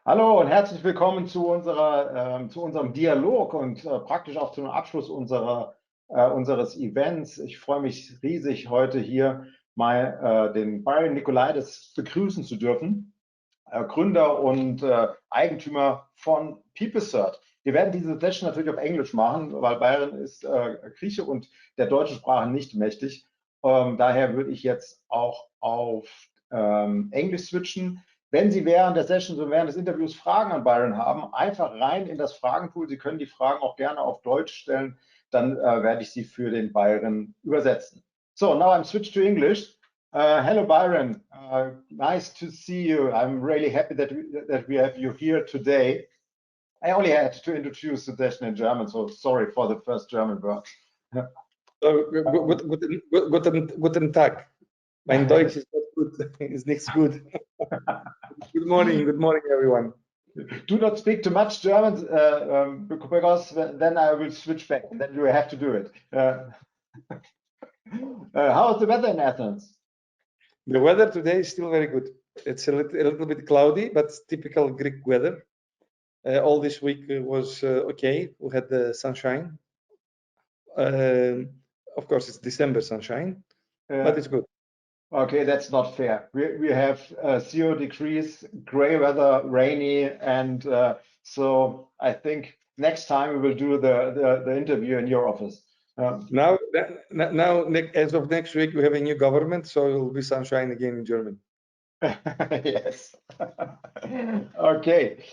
Hallo und herzlich willkommen zu unserem Dialog und praktisch auch zum Abschluss unseres Events. Ich freue mich riesig, heute hier mal den Byron Nicolaides begrüßen zu dürfen, Gründer und Eigentümer von PeopleCert. Wir werden diese Session natürlich auf Englisch machen, weil Byron ist Grieche und der deutschen Sprache nicht mächtig. Daher würde ich jetzt auch auf Englisch switchen. Wenn Sie während der Session, so während des Interviews Fragen an Byron haben, einfach rein in das Fragenpool. Sie können die Fragen auch gerne auf Deutsch stellen, dann werde ich sie für den Byron übersetzen. So, now I'm switched to English. Hello, Byron. Nice to see you. I'm really happy that we have you here today. I only had to introduce the session in German, so sorry for the first German word. Guten Tag. Mein Deutsch ist not good. Ist nichts gut. Good morning, everyone. Do not speak too much German because then I will switch back. Then you have to do it. How is the weather in Athens? The weather today is still very good. It's a little bit cloudy, but typical Greek weather. All this week was okay. We had the sunshine. Of course, it's December sunshine, but it's good. Okay, that's not fair. We have 0 degrees, gray weather, rainy, and so I think next time we will do the interview in your office. Now, as of next week, we have a new government, so it will be sunshine again in Germany. Yes. Okay,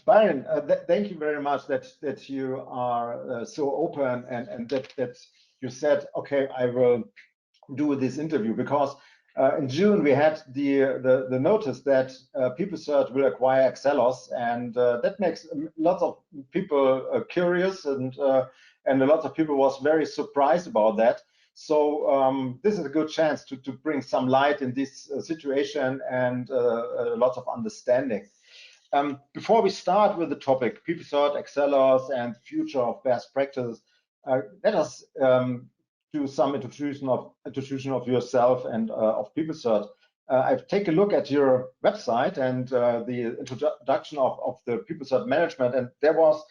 Byron, thank you very much that you are so open and that you said, okay, I will do this interview, because in June we had the notice that PeopleCert will acquire Excelos, and that makes lots of people curious, and a lot of people was very surprised about that. So this is a good chance to bring some light in this situation and lots of understanding. Before we start with the topic, PeopleCert, Excelos, and future of best practice, let us do some introduction of yourself and of PeopleCert. I've taken a look at your website and the introduction of the PeopleCert management, and there was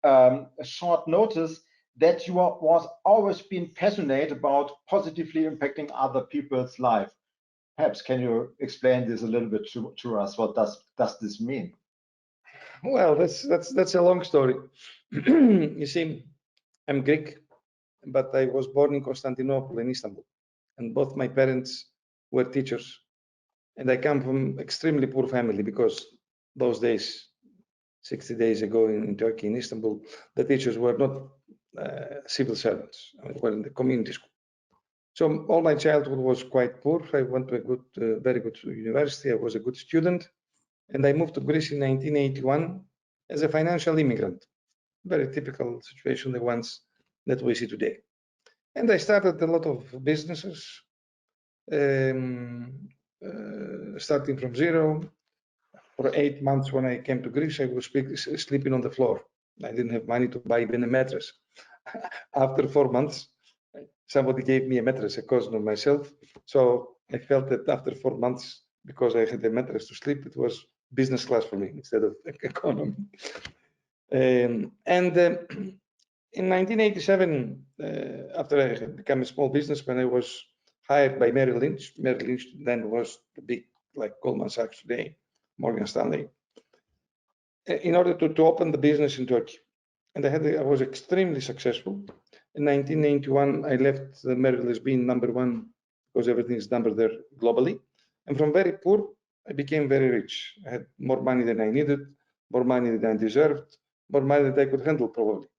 a short notice that you was always been passionate about positively impacting other people's life. Perhaps can you explain this a little bit to us? What does this mean? Well, that's a long story. You see, I'm Greek, but I was born in Constantinople in Istanbul, and both my parents were teachers, and I come from extremely poor family, because those days, 60 days ago in Turkey, in Istanbul, the teachers were not civil servants. I were in the community school. So all my childhood was quite poor. I went to a good, very good university. I was a good student, and I moved to Greece in 1981 as a financial immigrant. Very typical situation, the ones that we see today. And I started a lot of businesses, starting from zero. For 8 months when I came to Greece, I was sleeping on the floor. I didn't have money to buy even a mattress. After 4 months, somebody gave me a mattress, a cousin of myself. So I felt that after 4 months, because I had a mattress to sleep, it was business class for me instead of economy. In 1987, after I had become a small businessman, I was hired by Merrill Lynch. Merrill Lynch then was the big, like Goldman Sachs today, Morgan Stanley, in order to open the business in Turkey. And I was extremely successful. In 1991, I left Merrill Lynch being #1, because everything is numbered there globally. And from very poor, I became very rich. I had more money than I needed, more money than I deserved, more money than I could handle probably.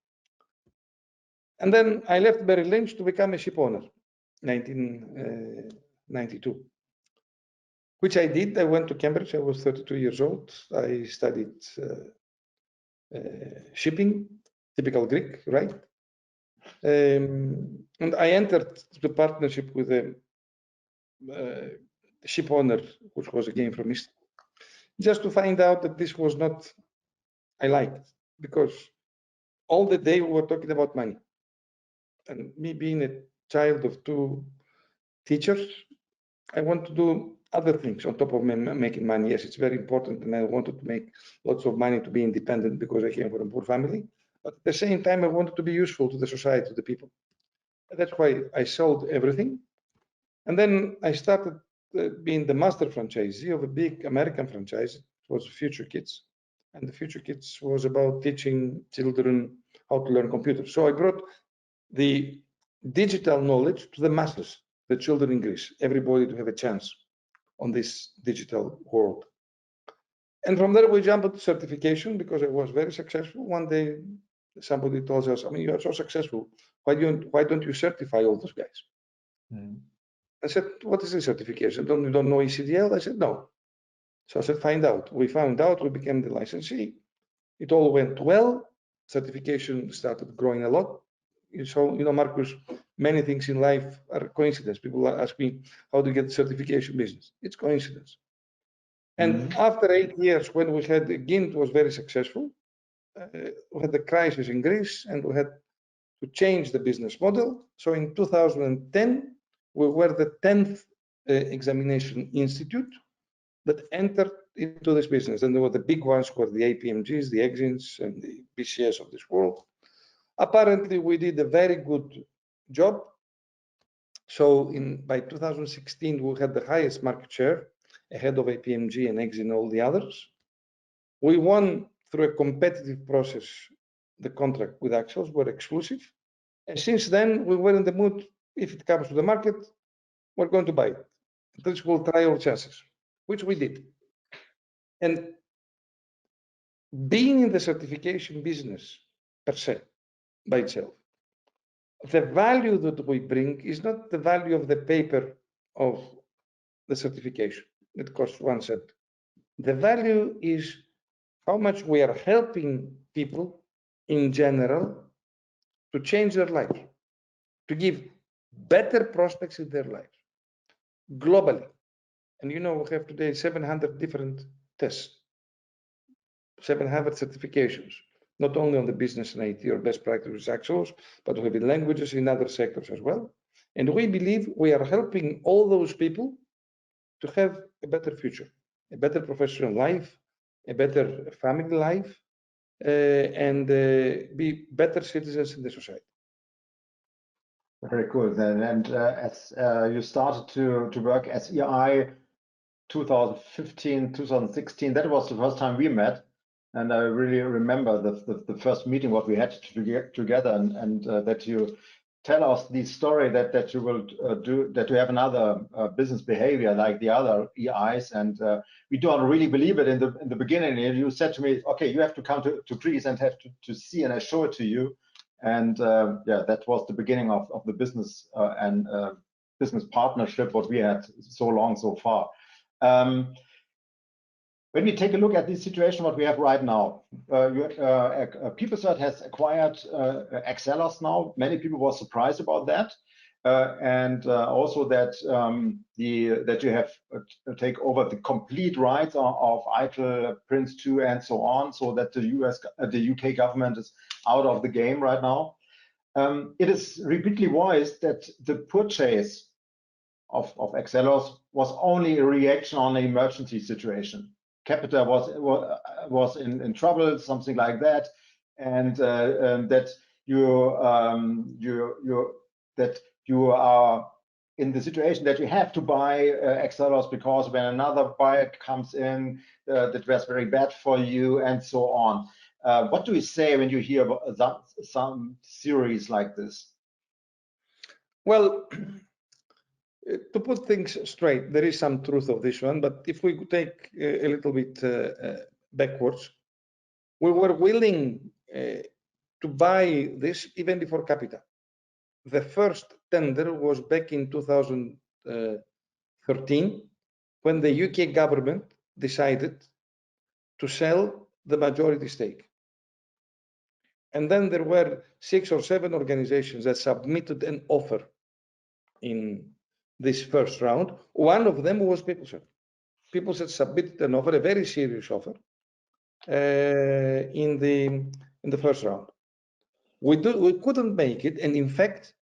And then I left Merrill Lynch to become a ship owner, 1992, which I did. I went to Cambridge. I was 32 years old. I studied shipping, typical Greek, right? And I entered the partnership with a ship owner, which was again from East, just to find out that this was not I liked, because all the day we were talking about money. And me being a child of 2 teachers, I want to do other things on top of making money. Yes, it's very important, and I wanted to make lots of money to be independent because I came from a poor family. But at the same time, I wanted to be useful to the society, to the people. That's why I sold everything. And then I started being the master franchisee of a big American franchise. It was Future Kids. And the Future Kids was about teaching children how to learn computers. So I brought the digital knowledge to the masses, the children in Greece, everybody to have a chance on this digital world. And from there, we jumped to certification because I was very successful. One day, somebody told us, I mean, you are so successful. Why don't you certify all those guys? I said, what is the certification? You don't know ECDL? I said, no. So I said, find out. We found out, we became the licensee. It all went well. Certification started growing a lot. So, Marcus, many things in life are coincidence. People ask me, how do you get the certification business? It's coincidence. And after 8 years, when we had, again, it was very successful. We had the crisis in Greece and we had to change the business model. So in 2010, we were the 10th examination institute that entered into this business. And there were the big ones who were the APMGs, the Exins, and the BCS of this world. Apparently, we did a very good job. So by 2016, we had the highest market share ahead of APMG and Exin and all the others. We won through a competitive process the contract with Axels, were exclusive. And since then, we were in the mood, if it comes to the market, we're going to buy it. At least we'll try our chances, which we did. And being in the certification business per se, by itself, the value that we bring is not the value of the paper of the certification. It costs 1 cent. The value is how much we are helping people in general to change their lives, to give better prospects in their lives globally. And we have today 700 different tests, 700 certifications, not only on the business and IT or best practices Axels, but we have in languages in other sectors as well. And we believe we are helping all those people to have a better future, a better professional life, a better family life, and be better citizens in the society. Very cool. And as you started to work as EI 2015, 2016, that was the first time we met. And I really remember the first meeting, what we had together, and that you tell us the story that you will do, that you have another business behavior like the other EIs, and we don't really believe it in the beginning. You said to me, okay, you have to come to Greece and have to see, and I show it to you. And yeah, that was the beginning of the business and business partnership what we had so long so far. When we take a look at the situation what we have right now, PeopleCert has acquired Excelos now. Many people were surprised about that, and also that that you have take over the complete rights of ITIL, PRINCE2, and so on, so that the UK government is out of the game right now. It is repeatedly voiced that the purchase of Excelos was only a reaction on an emergency situation. Capita was in trouble, something like that, and that you are in the situation that you have to buy Excelos because when another buyer comes in, that was very bad for you, and so on. What do you say when you hear about some series like this? Well, to put things straight, there is some truth of this one, but if we take a little bit backwards, we were willing to buy this even before Capita. The first tender was back in 2013, when the UK government decided to sell the majority stake. And then there were 6 or 7 organizations that submitted an offer in this first round. One of them was PeopleCert. PeopleCert submitted an offer, a very serious offer, in the first round. We couldn't make it, and in fact,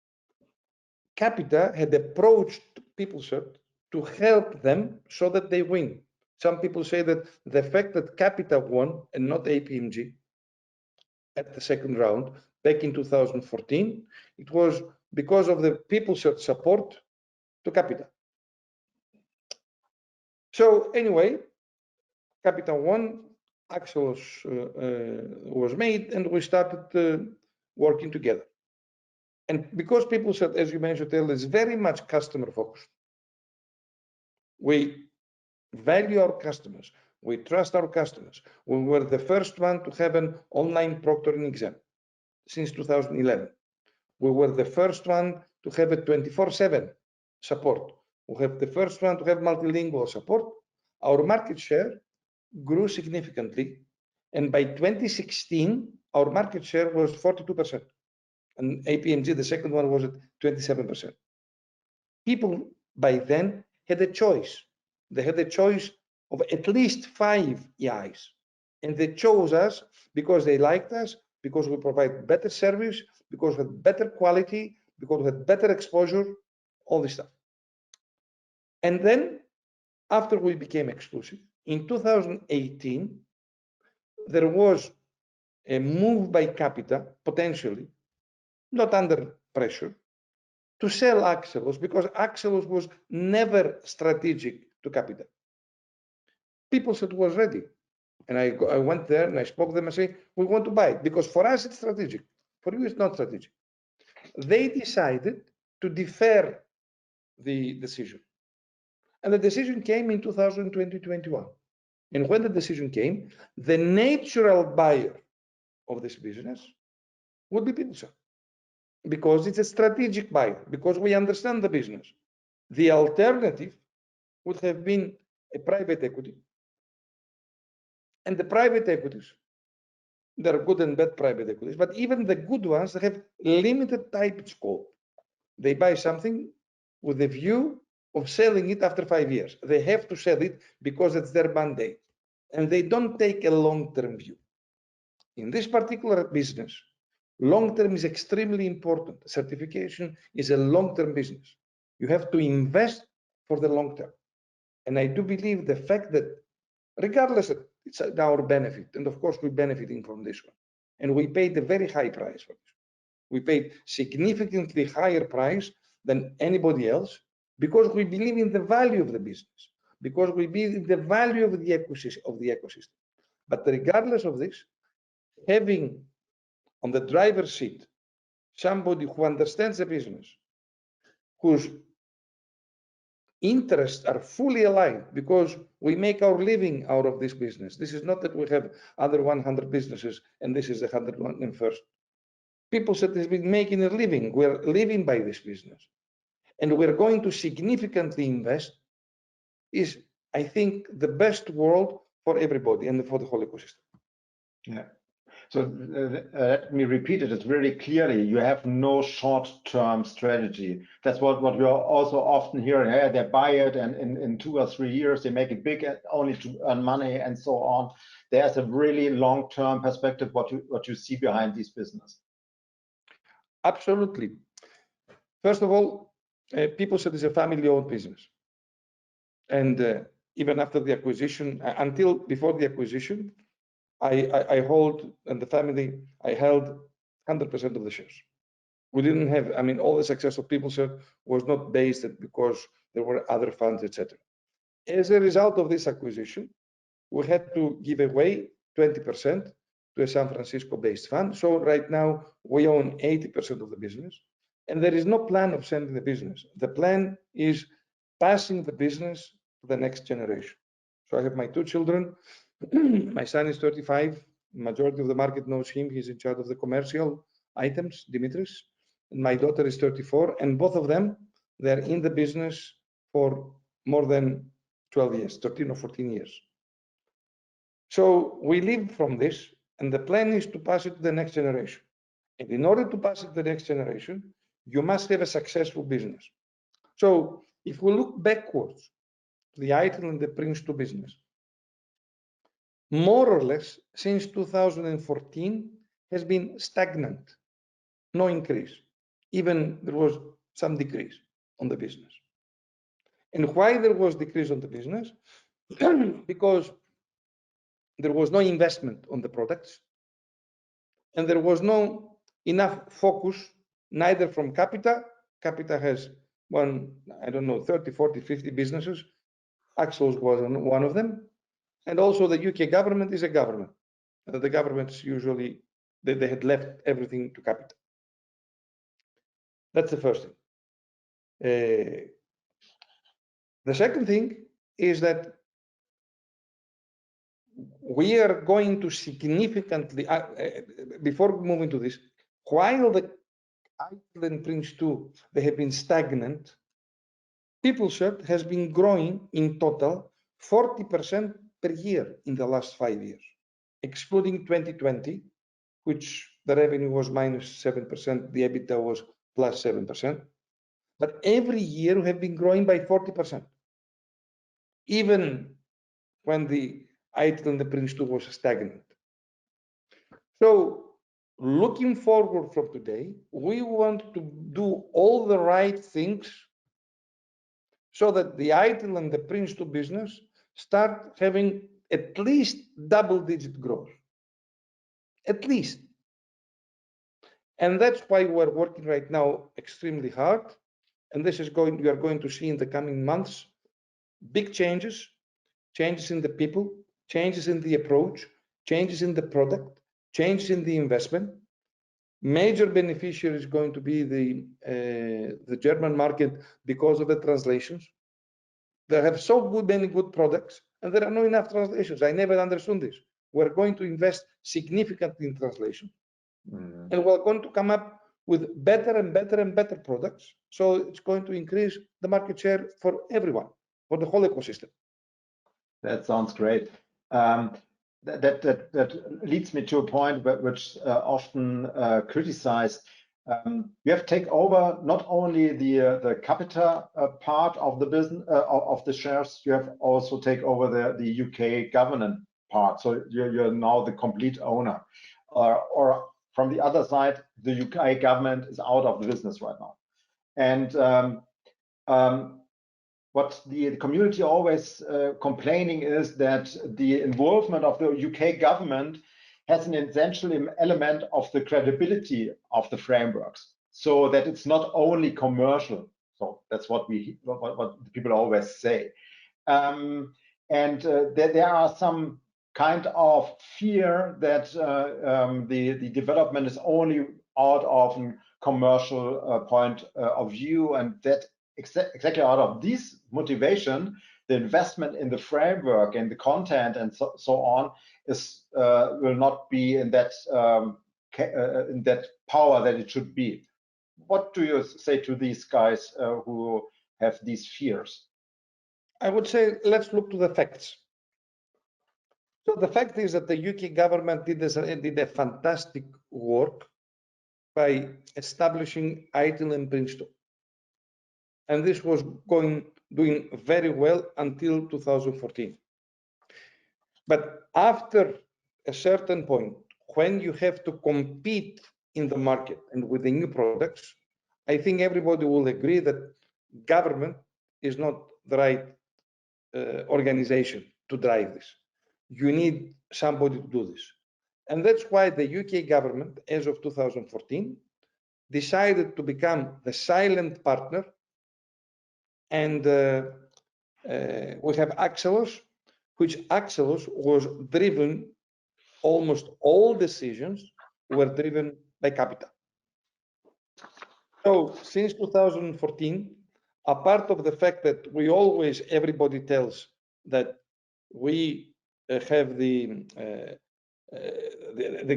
Capita had approached PeopleCert to help them so that they win. Some people say that the fact that Capita won and not APMG at the second round back in 2014, it was because of the PeopleCert support to Capita. So anyway, Capita won, Axelos was made, and we started working together. And because PeopleCert, as you mentioned, is very much customer focused, we value our customers, we trust our customers. We were the first one to have an online proctoring exam since 2011. We were the first one to have a 24/7 support. We have the first one to have multilingual support. Our market share grew significantly, and by 2016, our market share was 42%, and APMG, the second one, was at 27%. People by then had a choice. They had a choice of at least 5 EIs, and they chose us because they liked us, because we provide better service, because we had better quality, because we had better exposure, all this stuff. And then after we became exclusive, in 2018, there was a move by Capita, potentially, not under pressure, to sell Axelos, because Axelos was never strategic to Capita. PeopleCert was ready. And I went there and I spoke to them and said, we want to buy it, because for us it's strategic. For you, it's not strategic. They decided to defer the decision. And the decision came in 2020-21. And when the decision came, the natural buyer of this business would be PeopleCert, because it's a strategic buyer, because we understand the business. The alternative would have been a private equity. And the private equities, there are good and bad private equities, but even the good ones have limited type scope. They buy something with a view of selling it after 5 years. They have to sell it because it's their mandate, and they don't take a long-term view. In this particular business, long-term is extremely important. Certification is a long-term business. You have to invest for the long term. And I do believe the fact that, regardless, it's our benefit, and of course we're benefiting from this one. And we paid a very high price for this. We paid significantly higher price than anybody else, because we believe in the value of the business, because we believe in the value of the ecosystem. But regardless of this, having on the driver's seat somebody who understands the business, whose interests are fully aligned, because we make our living out of this business. This is not that we have other 100 businesses and this is the 101st. PeopleCert has been making a living. We're living by this business. And we're going to significantly invest, is, I think, the best world for everybody and for the whole ecosystem. Yeah. So let me repeat it very clearly. You have no short-term strategy. That's what we are also often hearing. Yeah, they buy it, and in 2 or 3 years they make it big, only to earn money and so on. There's a really long-term perspective what you see behind this business. Absolutely. First of all, PeopleCert is a family-owned business, and even after the acquisition, until before the acquisition, I hold, and the family, I held 100% of the shares. We didn't have, I mean, all the success of PeopleCert was not based because there were other funds, etc. As a result of this acquisition, we had to give away 20% to a San Francisco-based fund. So right now we own 80% of the business, and there is no plan of selling the business. The plan is passing the business to the next generation. So I have my 2 children. My son is 35. Majority of the market knows him. He's in charge of the commercial items, Dimitris. And my daughter is 34, and both of them, they're in the business for more than 12 years, 13 or 14 years. So we live from this, and the plan is to pass it to the next generation. And in order to pass it to the next generation, you must have a successful business. So if we look backwards, the ITIL and the PRINCE2 business, more or less since 2014 has been stagnant, no increase. Even there was some decrease on the business. And why there was decrease on the business? Because there was no investment on the products, and there was no enough focus, neither from Capita. Capita has one, I don't know, 30, 40, 50 businesses. Axels was one of them. And also the UK government is a government. The governments usually, they had left everything to Capita. That's the first thing. The second thing is that we are going to significantly, before moving to this, while the ITIL and PRINCE2, they have been stagnant, PeopleCert has been growing in total 40% per year in the last 5 years, excluding 2020, which the revenue was -7%, the EBITDA was +7%. But every year we have been growing by 40%, even when the ITIL and the PRINCE2 was stagnant. So looking forward from today, we want to do all the right things so that the ITIL and the PRINCE2 business start having at least double-digit growth, at least. And that's why we're working right now extremely hard. And this is we are going to see in the coming months, big changes in the people, changes in the approach, changes in the product, changes in the investment. Major beneficiary is going to be the German market because of the translations. They have so many good products, and there are not enough translations. I never understood this. We're going to invest significantly in translation, and we're going to come up with better and better and better products. So it's going to increase the market share for everyone, for the whole ecosystem. That sounds great. That leads me to a point which often criticized. You have to take over not only the Capita part of the business of the shares, you have also take over the UK government part. So you're now the complete owner. Or from the other side, the UK government is out of the business right now. And what the community always complaining is that the involvement of the UK government has an essential element of the credibility of the frameworks, so that it's not only commercial. So that's what the people always say. There are some kind of fear that the development is only out of a commercial point of view, and that exactly out of this motivation, the investment in the framework and the content and so on is will not be in that power that it should be. What do you say to these guys who have these fears? I would say let's look to the facts. So the fact is that the UK government did a fantastic work by establishing ITIL and PRINCE2. And this was doing very well until 2014. But after a certain point, when you have to compete in the market and with the new products, I think everybody will agree that government is not the right organization to drive this. You need somebody to do this. And that's why the UK government, as of 2014, decided to become the silent partner. And we have Axelos, which Axelos was driven, almost all decisions were driven by Capita. So since 2014, apart of the fact that everybody tells that we have the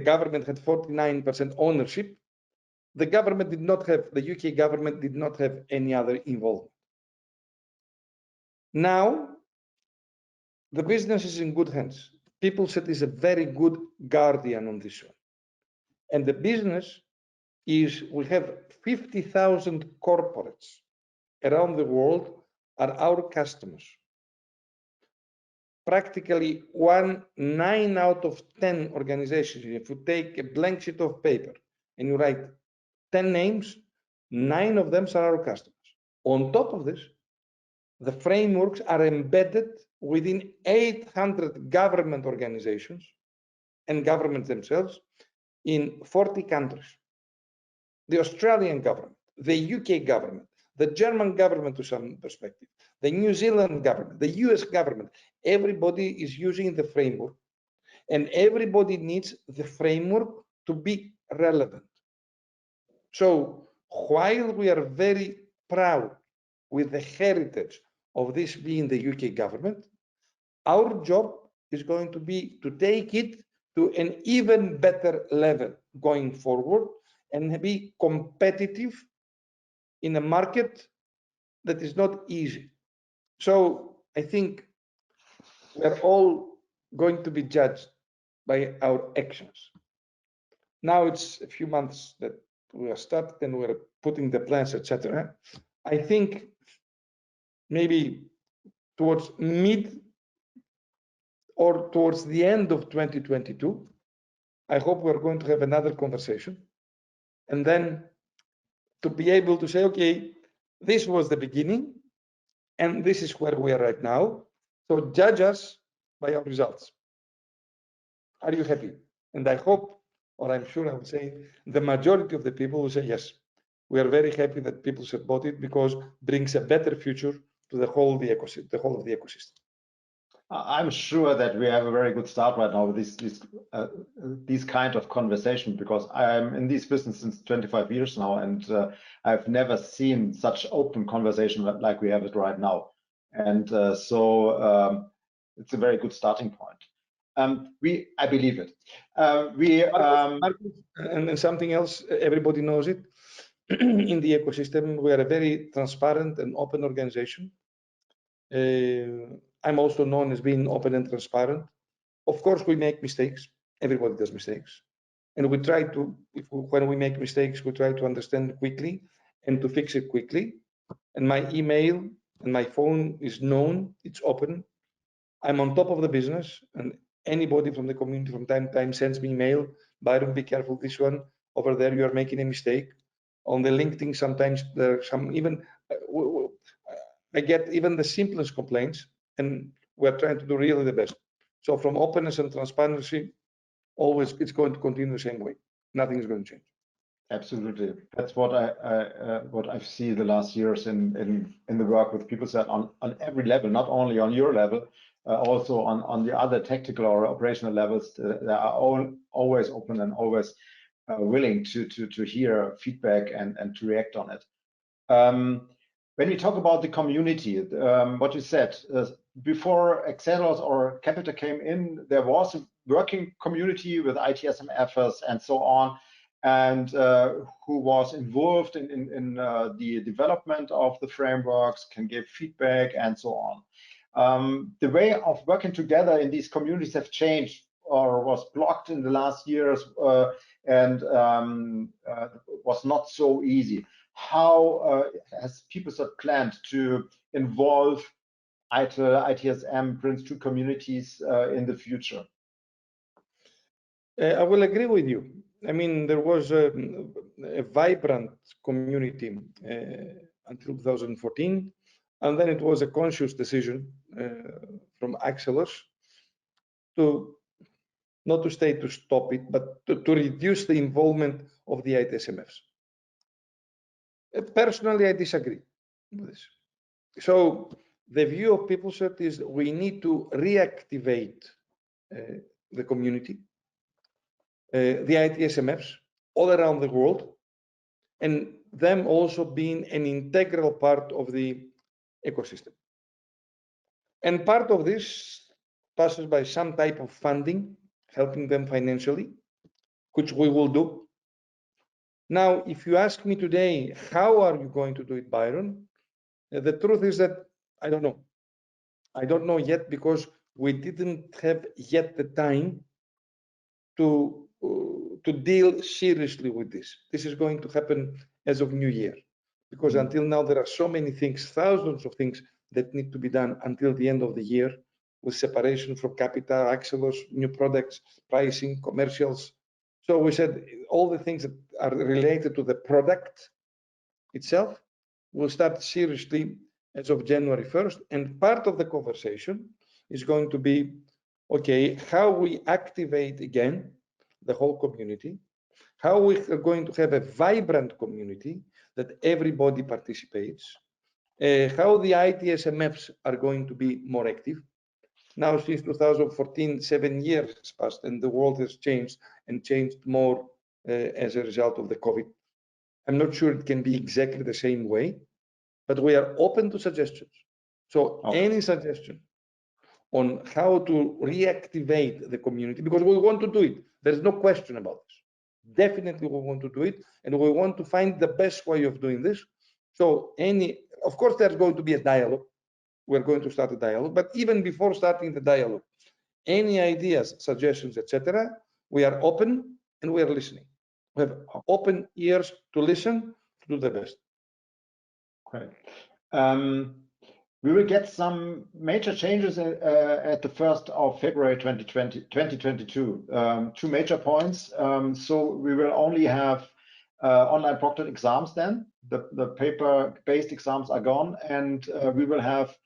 government had 49% ownership, the UK government did not have any other involvement. Now, the business is in good hands. PeopleCert is a very good guardian on this one. And the business is, we have 50,000 corporates around the world are our customers. Practically 9 out of 10 organizations, if you take a blank sheet of paper and you write 10 names, 9 of them are our customers. On top of this, the frameworks are embedded within 800 government organizations and governments themselves in 40 countries. The Australian government, the UK government, the German government to some perspective, the New Zealand government, the US government, everybody is using the framework, and everybody needs the framework to be relevant. So while we are very proud with the heritage of this being the UK government, our job is going to be to take it to an even better level going forward and be competitive in a market that is not easy. So I think we're all going to be judged by our actions. Now it's a few months that we are started and we're putting the plans, etc. I think maybe towards mid or towards the end of 2022, I hope we're going to have another conversation, and then to be able to say, okay, this was the beginning, and this is where we are right now. So judge us by our results. Are you happy? And I hope, or I'm sure I would say, the majority of the people will say, yes, we are very happy that people support it because it brings a better future to the whole of the ecosystem. I'm sure that we have a very good start right now with these kind of conversation, because I'm in this business since 25 years now, and I've never seen such open conversation like we have it right now. And so it's a very good starting point. I believe it. And something else, everybody knows it. In the ecosystem, we are a very transparent and open organization. I'm also known as being open and transparent. Of course, we make mistakes. Everybody does mistakes. And we try to, when we make mistakes, we try to understand quickly and to fix it quickly. And my email and my phone is known, it's open. I'm on top of the business, and anybody from the community from time to time sends me email, Byron, be careful, this one over there, you are making a mistake. On the LinkedIn, sometimes there are some even, I get even the simplest complaints, and we're trying to do really the best. So from openness and transparency, always it's going to continue the same way. Nothing is going to change. Absolutely, that's what I've seen the last years in the work with PeopleCert on every level, not only on your level, also on the other tactical or operational levels. They are all always open and always willing to hear feedback and to react on it. When we talk about the community, what you said, before Excelos or Capita came in, there was a working community with ITSMFers and so on, and who was involved in the development of the frameworks, can give feedback and so on. The way of working together in these communities have changed or was blocked in the last years and was not so easy. How has PeopleCert planned to involve ITIL, ITSM, PRINCE2 communities in the future? I will agree with you. I mean, there was a vibrant community until 2014, and then it was a conscious decision from Excelos to not to stay to stop it, but to reduce the involvement of the ITSMFs. Personally, I disagree with this. So the view of PeopleCert is we need to reactivate the community, the ITSMFs all around the world, and them also being an integral part of the ecosystem. And part of this passes by some type of funding, helping them financially, which we will do. Now, if you ask me today, how are you going to do it, Byron? The truth is that I don't know. I don't know yet, because we didn't have yet the time to deal seriously with this. This is going to happen as of New Year, because until now there are so many things, thousands of things that need to be done until the end of the year, with separation from Capita, Excelos, new products, pricing, commercials. So we said all the things that are related to the product itself will start seriously as of January 1st. And part of the conversation is going to be, okay, how we activate again the whole community, how we are going to have a vibrant community that everybody participates, how the ITSMFs are going to be more active. Now, since 2014, 7 years has passed and the world has changed and changed more as a result of the COVID. I'm not sure it can be exactly the same way, but we are open to suggestions. So any suggestion on how to reactivate the community, because we want to do it. There's no question about this. Definitely we want to do it, and we want to find the best way of doing this. So of course, there's going to be a dialogue. We're going to start a dialogue, but even before starting the dialogue, any ideas, suggestions, etc., we are open and we are listening. We have open ears to listen, to do the best. Great. We will get some major changes at the 1st of February 2022. Two major points. So we will only have online proctored exams then. The paper-based exams are gone, and we will have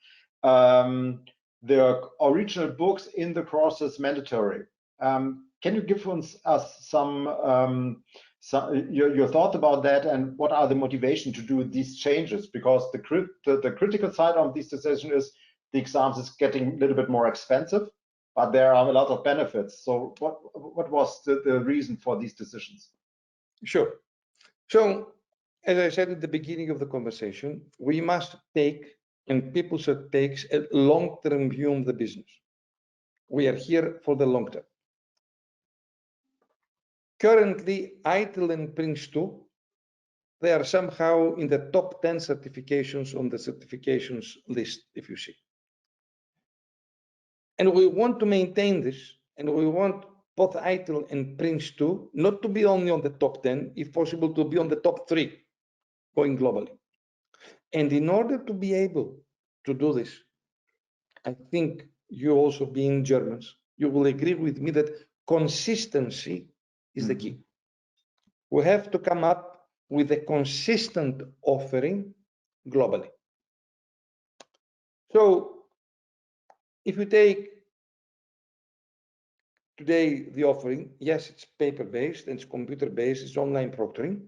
the original books in the courses mandatory. Can you give us some your thoughts about that, and what are the motivation to do these changes? Because the critical side of this decision is the exams is getting a little bit more expensive, but there are a lot of benefits. So what was the reason for these decisions? Sure. So as I said at the beginning of the conversation, we must take, and PeopleCert takes, a long-term view of the business. We are here for the long term. Currently, ITIL and PRINCE2, they are somehow in the top 10 certifications on the certifications list, if you see. And we want to maintain this, and we want both ITIL and PRINCE2 not to be only on the top 10, if possible to be on the top 3, going globally. And in order to be able to do this, I think you also being Germans, you will agree with me that consistency is the key. We have to come up with a consistent offering globally. So if you take today the offering, yes, it's paper-based, it's computer-based, it's online proctoring,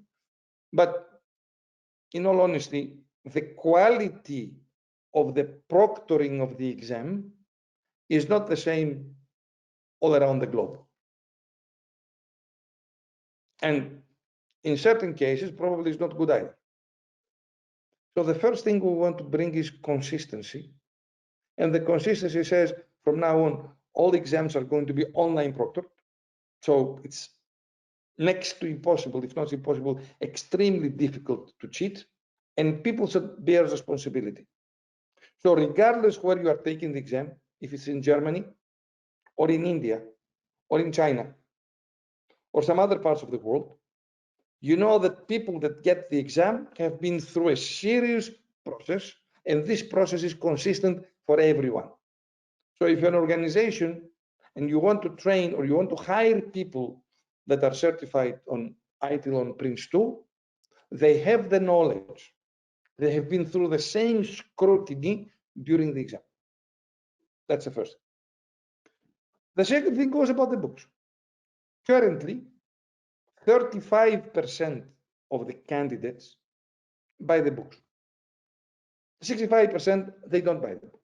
but in all honesty, the quality of the proctoring of the exam is not the same all around the globe. And in certain cases, probably it's not good either. So the first thing we want to bring is consistency. And the consistency says from now on, all exams are going to be online proctored. So it's next to impossible, if not impossible, extremely difficult to cheat. And PeopleCert bears responsibility. So regardless where you are taking the exam, if it's in Germany or in India or in China or some other parts of the world, you know that people that get the exam have been through a serious process, and this process is consistent for everyone. So if you're an organization and you want to train or you want to hire people that are certified on ITIL on PRINCE2, they have the knowledge. They have been through the same scrutiny during the exam. That's the first. The second thing goes about the books. Currently, 35% of the candidates buy the books. 65%, they don't buy the books.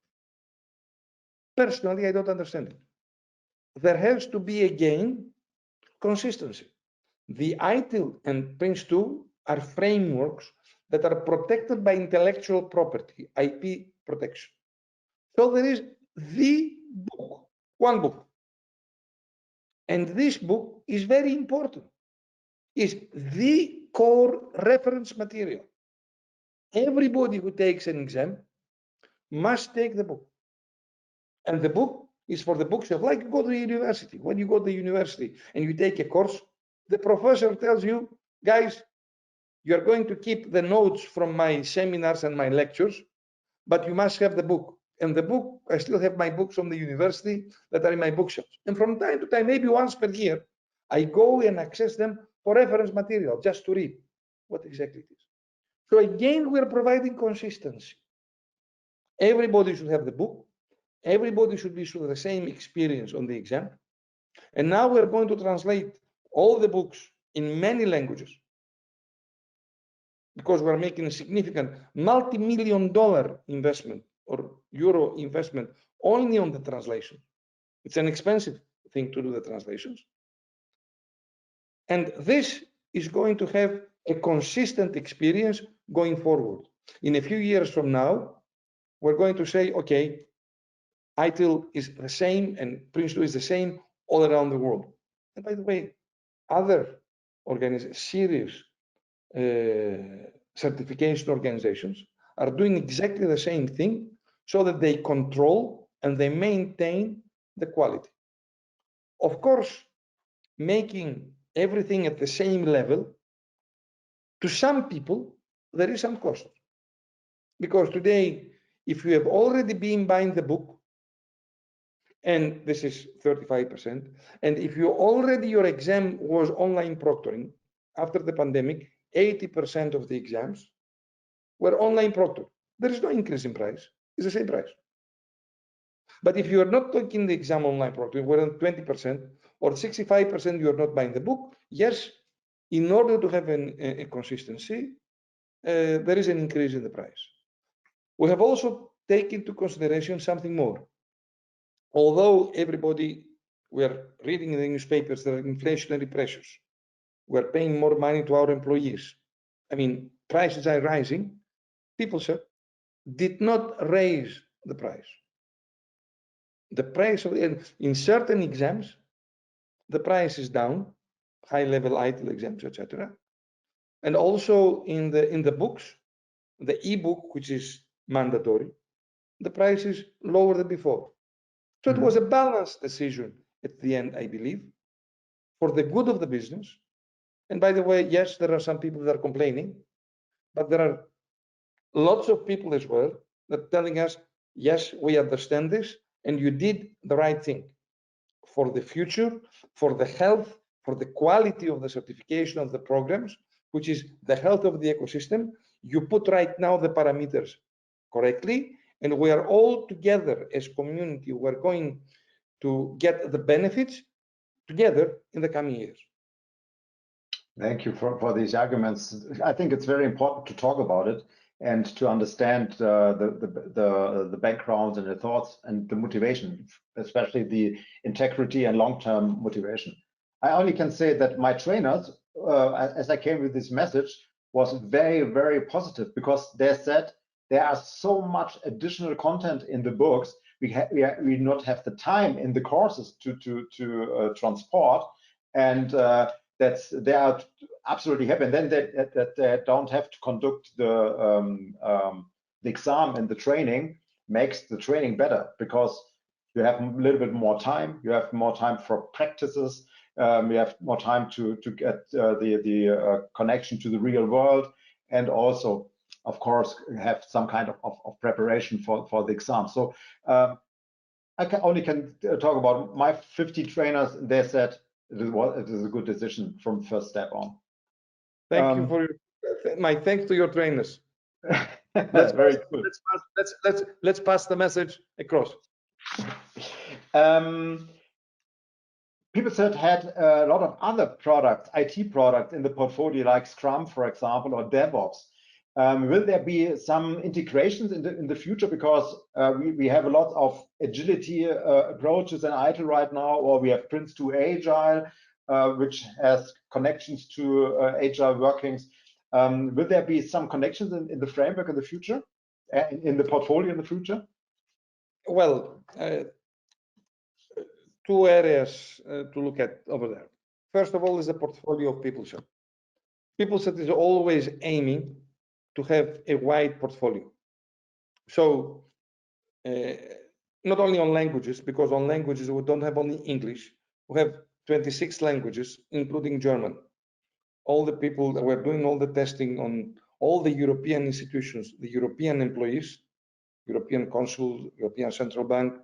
Personally, I don't understand it. There has to be, again, consistency. The ITIL and PRINCE2 are frameworks that are protected by intellectual property, IP protection. So there is the book, one book. And this book is very important. It's the core reference material. Everybody who takes an exam must take the book. And the book is for the bookshelf, like you go to the university. When you go to the university and you take a course, the professor tells you, guys, you're going to keep the notes from my seminars and my lectures, but you must have the book. And the book, I still have my books from the university that are in my bookshelves. And from time to time, maybe once per year, I go and access them for reference material, just to read what exactly it is. So again, we're providing consistency. Everybody should have the book. Everybody should be through the same experience on the exam. And now we're going to translate all the books in many languages, because we're making a significant multi-million-dollar investment or euro investment only on the translation. It's an expensive thing to do the translations. And this is going to have a consistent experience going forward. In a few years from now, we're going to say, okay, ITIL is the same and PRINCE2 is the same all around the world. And by the way, other serious certification organizations are doing exactly the same thing, so that they control and they maintain the quality. Of course, making everything at the same level, to some people, there is some cost. Because today, if you have already been buying the book, and this is 35%, and if you already, your exam was online proctoring, after the pandemic, 80% of the exams were online proctored. There is no increase in price, it's the same price. But if you are not taking the exam online proctoring, where 20% or 65% you are not buying the book, yes, in order to have a consistency, there is an increase in the price. We have also taken into consideration something more. Although everybody, we are reading in the newspapers, there are inflationary pressures. We're paying more money to our employees. I mean, prices are rising. PeopleCert did not raise the price. The price of, in certain exams, the price is down, high-level ITIL exams, etc. And also in the books, the e-book, which is mandatory, the price is lower than before. So it was a balanced decision at the end, I believe, for the good of the business. And by the way, yes, there are some people that are complaining, but there are lots of people as well that are telling us, yes, we understand this, and you did the right thing for the future, for the health, for the quality of the certification of the programs, which is the health of the ecosystem. You put right now the parameters correctly, and we are all together as community, we're going to get the benefits together in the coming years. Thank you for these arguments. I think it's very important to talk about it and to understand the background and the thoughts and the motivation, especially the integrity and long-term motivation. I only can say that my trainers, as I came with this message, was very, very positive, because they said there are so much additional content in the books. We not have the time in the courses to transport, and they are absolutely happy. And then they don't have to conduct the exam, and the training makes the training better, because you have a little bit more time. You have more time for practices. You have more time to get the connection to the real world, and also, of course, have some kind of preparation for the exam. So I only can talk about my 50 trainers. They said it is a good decision from first step on. Thank you for my thanks to your trainers. That's very good. Let's pass the message across. PeopleCert had a lot of other products, IT products in the portfolio, like Scrum, for example, or DevOps. Will there be some integrations in the future? Because we have a lot of agility approaches in ITIL right now, or we have PRINCE2 Agile, which has connections to Agile workings. Will there be some connections in the framework in the future, in the portfolio in the future? Well, two areas to look at over there. First of all is the portfolio of PeopleCert. PeopleCert is always aiming to have a wide portfolio. So not only on languages, because on languages we don't have only English, we have 26 languages, including German. All the people that were doing all the testing on all the European institutions, the European employees, European Consul, European Central Bank,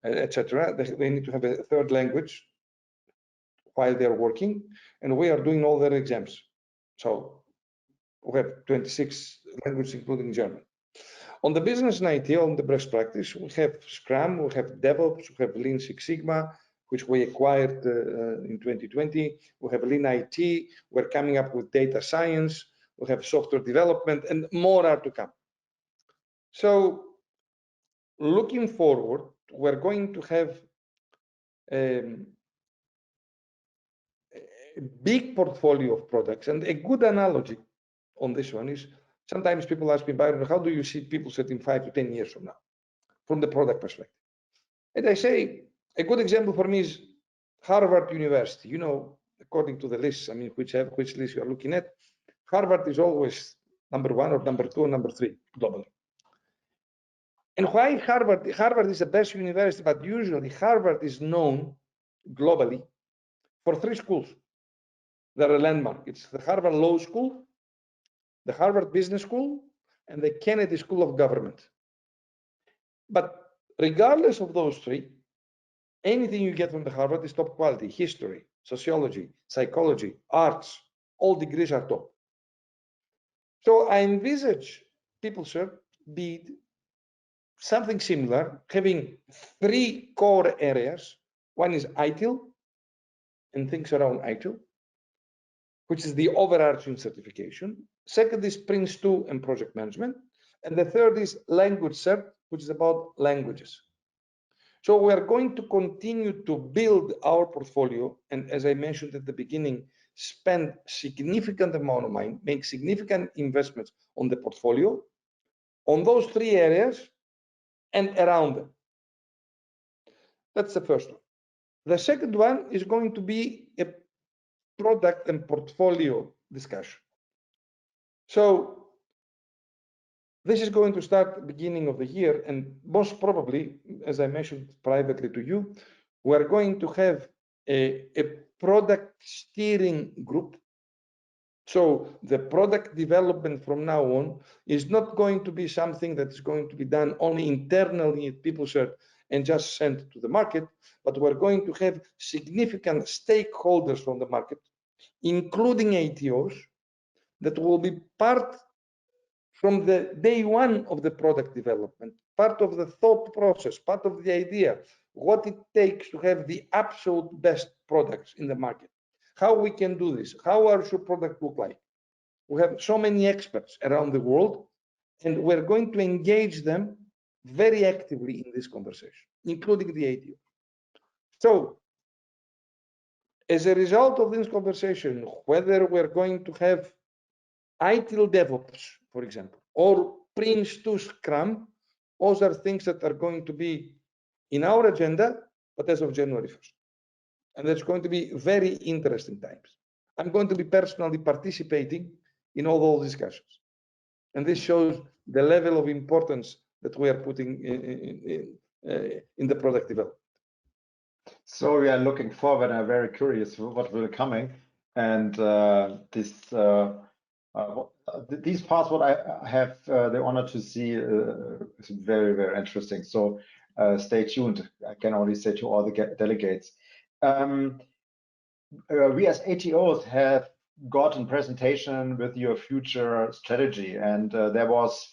etc. They need to have a third language while they're working, and we are doing all their exams. So we have 26 languages, including German. On the business and IT, on the best practice, we have Scrum, we have DevOps, we have Lean Six Sigma, which we acquired in 2020. We have Lean IT, we're coming up with data science, we have software development, and more are to come. So looking forward, we're going to have a big portfolio of products, and a good analogy on this one is sometimes people ask me, Byron, how do you see PeopleCert in 5 to 10 years from now, from the product perspective? And I say, a good example for me is Harvard University. You know, according to the list, I mean, which list you're looking at, Harvard is always number 1 or number 2 or number 3 globally. And why Harvard? Harvard is the best university, but usually Harvard is known globally for 3 schools that are a landmark. It's the Harvard Law School, the Harvard Business School, and the Kennedy School of Government. But regardless of those 3, anything you get from the Harvard is top quality. History, sociology, psychology, arts, all degrees are top. So I envisage PeopleCert be something similar, having 3 core areas. One is ITIL and things around ITIL, which is the overarching certification. Second is PRINCE2 and project management. And the third is language cert, which is about languages. So we are going to continue to build our portfolio. And as I mentioned at the beginning, spend significant amount of money, make significant investments on the portfolio, on those 3 areas and around them. That's the first one. The second one is going to be a product and portfolio discussion. So this is going to start at the beginning of the year, and most probably, as I mentioned privately to you, we're going to have a product steering group. So the product development from now on is not going to be something that is going to be done only internally at PeopleCert and just sent to the market, but we're going to have significant stakeholders from the market, including ATOs, that will be part from the day one of the product development, part of the thought process, part of the idea, what it takes to have the absolute best products in the market, how we can do this, how our should product look like. We have so many experts around the world, and we're going to engage them very actively in this conversation, including the ATO. So, as a result of this conversation, whether we're going to have ITIL DevOps, for example, or PRINCE2 Scrum, those are things that are going to be in our agenda, but as of January 1st. And that's going to be very interesting times. I'm going to be personally participating in all those discussions. And this shows the level of importance that we are putting in the product development. So we are looking forward and are very curious what will be coming. And these parts, what I have the honor to see is very, very interesting. So stay tuned. I can only say to all the delegates. We as ATOs have gotten presentation with your future strategy, and there was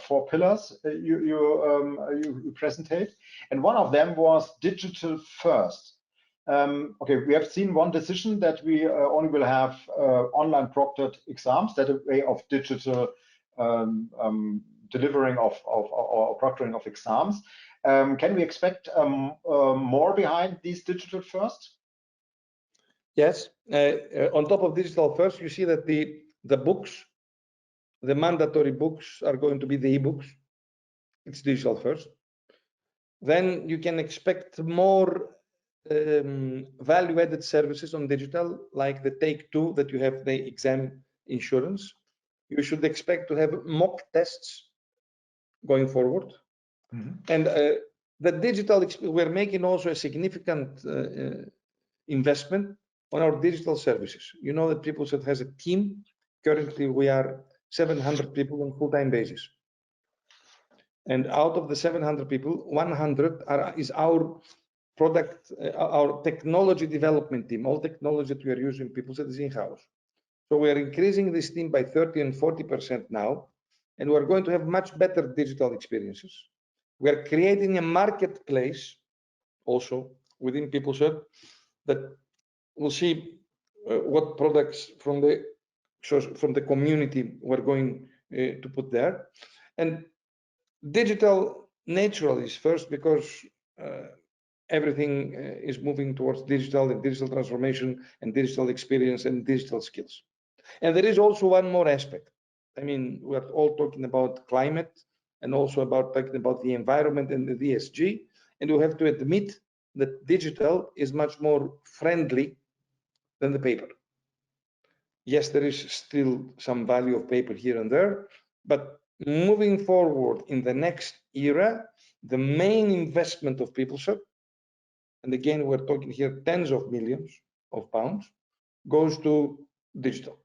4 pillars you presented, and one of them was digital first. Okay, we have seen one decision that we only will have online proctored exams, that a way of digital delivering of or proctoring of exams. Can we expect more behind these digital first? Yes, on top of digital first, you see that the books, the mandatory books are going to be the e-books. It's digital first. Then you can expect more value-added services on digital, like the Take 2 that you have the exam insurance. You should expect to have mock tests going forward. Mm-hmm. And the digital, we're making also a significant investment on our digital services. You know that PeopleCert has a team. Currently, we are 700 people on full-time basis. And out of the 700 people, 100 is our product, our technology development team. All technology that we are using PeopleCert is in-house. So we are increasing this team by 30 and 40% now. and we're going to have much better digital experiences. We're creating a marketplace also within PeopleCert that will see what products from the community we're going to put there. And digital naturally is first, because everything is moving towards digital and digital transformation and digital experience and digital skills. And there is also one more aspect. I mean, we're all talking about climate and also talking about the environment and the ESG, and we have to admit that digital is much more friendly than the paper. Yes, there is still some value of paper here and there, but moving forward in the next era, the main investment of PeopleCert, and again, we're talking here tens of millions of pounds, goes to digital.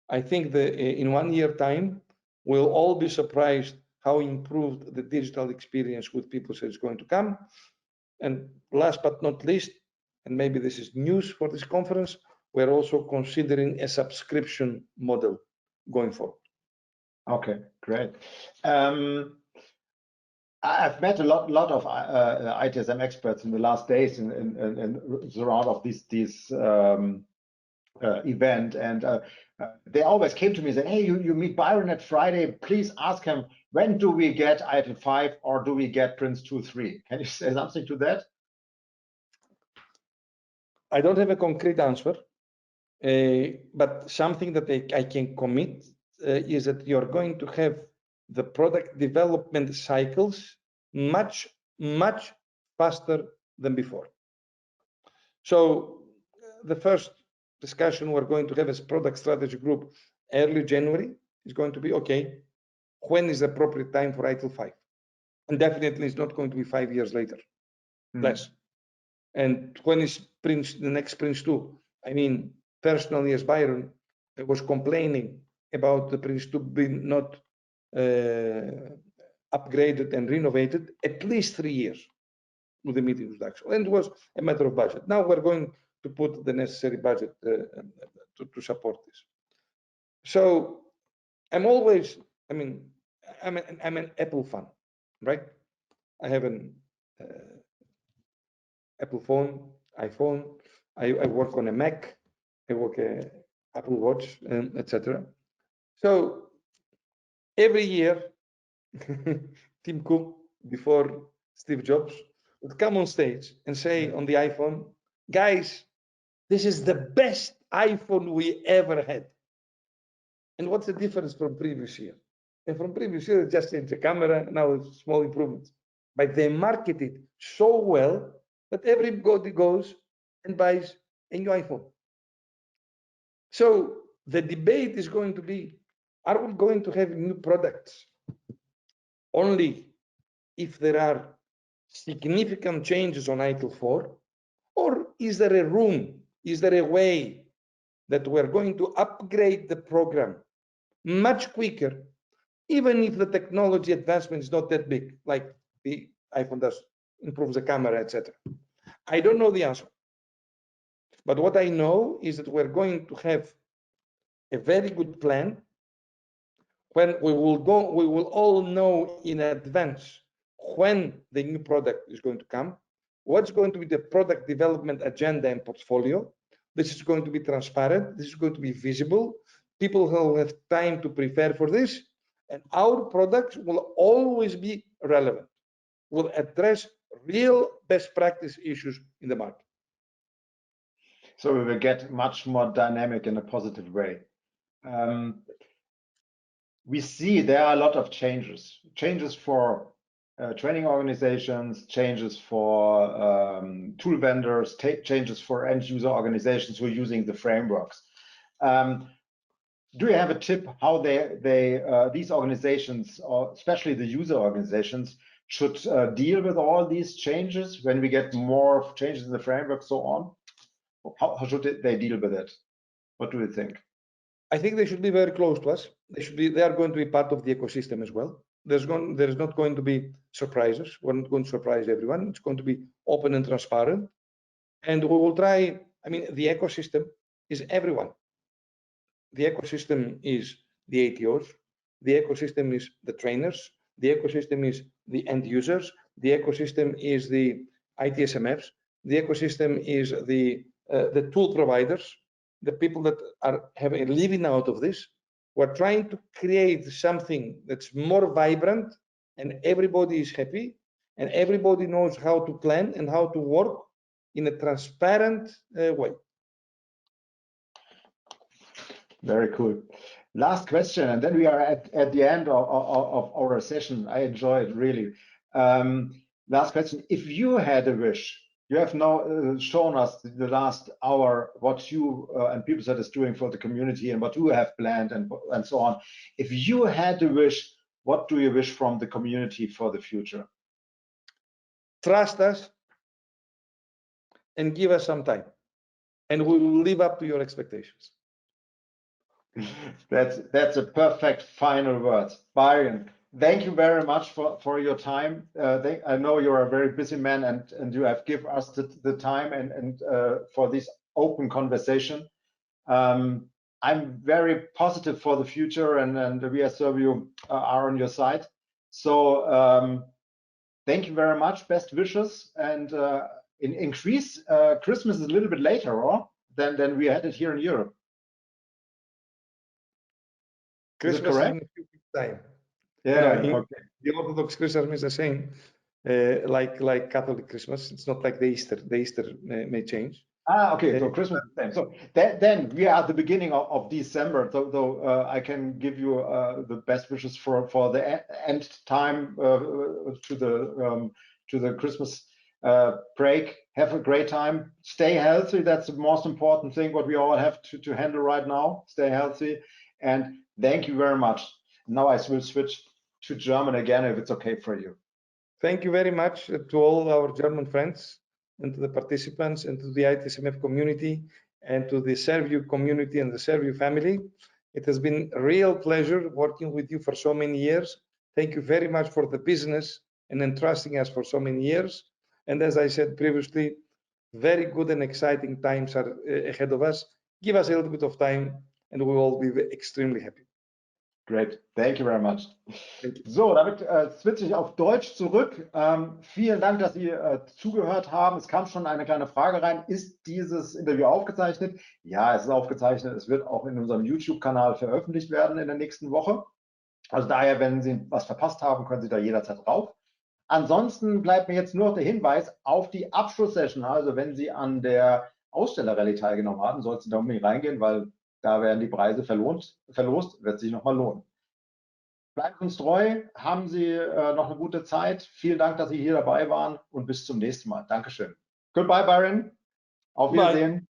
I think that in 1 year time, we'll all be surprised how improved the digital experience with PeopleCert is going to come. And last but not least, and maybe this is news for this conference, we're also considering a subscription model going forward. Okay, great. I've met a lot of ITSM experts in the last days and around of this event, and they always came to me and said, hey, you meet Byron at Friday, please ask him, when do we get ITIL 5 or do we get PRINCE2 3? Can you say something to that? I don't have a concrete answer, but something that I can commit is that you're going to have the product development cycles much faster than before. So the first discussion we're going to have as product strategy group early January is going to be, okay, when is the appropriate time for ITIL 5? And definitely it's not going to be 5 years later, less. And when is the next PRINCE2? I mean, personally, as Byron, I was complaining about the PRINCE2 being not upgraded and renovated at least 3 years with the meeting introduction. And it was a matter of budget. Now we're going to put the necessary budget to support this. So I'm always, I mean, I'm an Apple fan, right? I have an Apple phone, iPhone. I work on a Mac. I work Apple Watch, etc. So every year, Tim Cook, before Steve Jobs, would come on stage and say on the iPhone, guys, this is the best iPhone we ever had. And what's the difference from previous year? And from previous year, they just changed the camera, now it's small improvements. But they market it so well that everybody goes and buys a new iPhone. So the debate is going to be, are we going to have new products only if there are significant changes on ITIL 4? Or is there a room, is there a way that we're going to upgrade the program much quicker, even if the technology advancement is not that big, like the iPhone does, improves the camera, etc. I don't know the answer. But what I know is that we're going to have a very good plan when we will all know in advance when the new product is going to come, what's going to be the product development agenda and portfolio. This is going to be transparent. This is going to be visible. People will have time to prepare for this, and our products will always be relevant. Will address real best practice issues in the market. So we will get much more dynamic in a positive way. We see there are a lot of changes for training organizations, changes for tool vendors, changes for end user organizations who are using the frameworks. Do you have a tip how these organizations, or especially the user organizations, should deal with all these changes when we get more changes in the framework, so on? How should they deal with it? What do you think? I think they should be very close to us. They are going to be part of the ecosystem as well. There's not going to be surprises. We're not going to surprise everyone. It's going to be open and transparent. And we will try, I mean, the ecosystem is everyone. The ecosystem is the ATOs, the ecosystem is the trainers, the ecosystem is the end users, the ecosystem is the ITSMFs, the ecosystem is the tool providers, the people that are having a living out of this. We're trying to create something that's more vibrant, and everybody is happy, and everybody knows how to plan and how to work in a transparent way. Very cool. Last question, and then we are at the end of our session. I enjoyed really. Last question: if you had a wish, you have now shown us the last hour what you and PeopleCert is doing for the community and what you have planned and so on. If you had a wish, what do you wish from the community for the future? Trust us and give us some time, and we will live up to your expectations. That's a perfect final word. Byron, thank you very much for your time. I know you're a very busy man, and you have given us the time and for this open conversation. I'm very positive for the future, and we as Servio are on your side. So thank you very much. Best wishes, and in Greece, Christmas is a little bit later, or than we had it here in Europe. Christmas is in a few weeks' time. Yeah, okay. The Orthodox Christmas is the same, like Catholic Christmas. It's not like the Easter. The Easter may change. Ah, okay. So Christmas is the same. So then we are at the beginning of December. So I can give you the best wishes for the end time to the Christmas break. Have a great time. Stay healthy. That's the most important thing. What we all have to handle right now. Stay healthy. And thank you very much. Now I will switch to German again, if it's okay for you. Thank you very much to all our German friends and to the participants and to the ITSMF community and to the Servio community and the Servio family. It has been a real pleasure working with you for so many years. Thank you very much for the business and entrusting us for so many years. And as I said previously, very good and exciting times are ahead of us. Give us a little bit of time and we will all be extremely happy. Great, thank you very much. So, damit switche ich auf Deutsch zurück. Vielen Dank, dass Sie zugehört haben. Es kam schon eine kleine Frage rein. Ist dieses Interview aufgezeichnet? Ja, es ist aufgezeichnet. Es wird auch in unserem YouTube-Kanal veröffentlicht werden in der nächsten Woche. Also daher, wenn Sie was verpasst haben, können Sie da jederzeit drauf. Ansonsten bleibt mir jetzt nur noch der Hinweis auf die Abschlusssession. Also wenn Sie an der Ausstellerrallye teilgenommen haben, sollten Sie da unbedingt reingehen, weil da werden die Preise verlost, wird sich nochmal lohnen. Bleiben Sie uns treu, haben Sie noch eine gute Zeit. Vielen Dank, dass Sie hier dabei waren und bis zum nächsten Mal. Dankeschön. Goodbye, Byron. Auf Wiedersehen.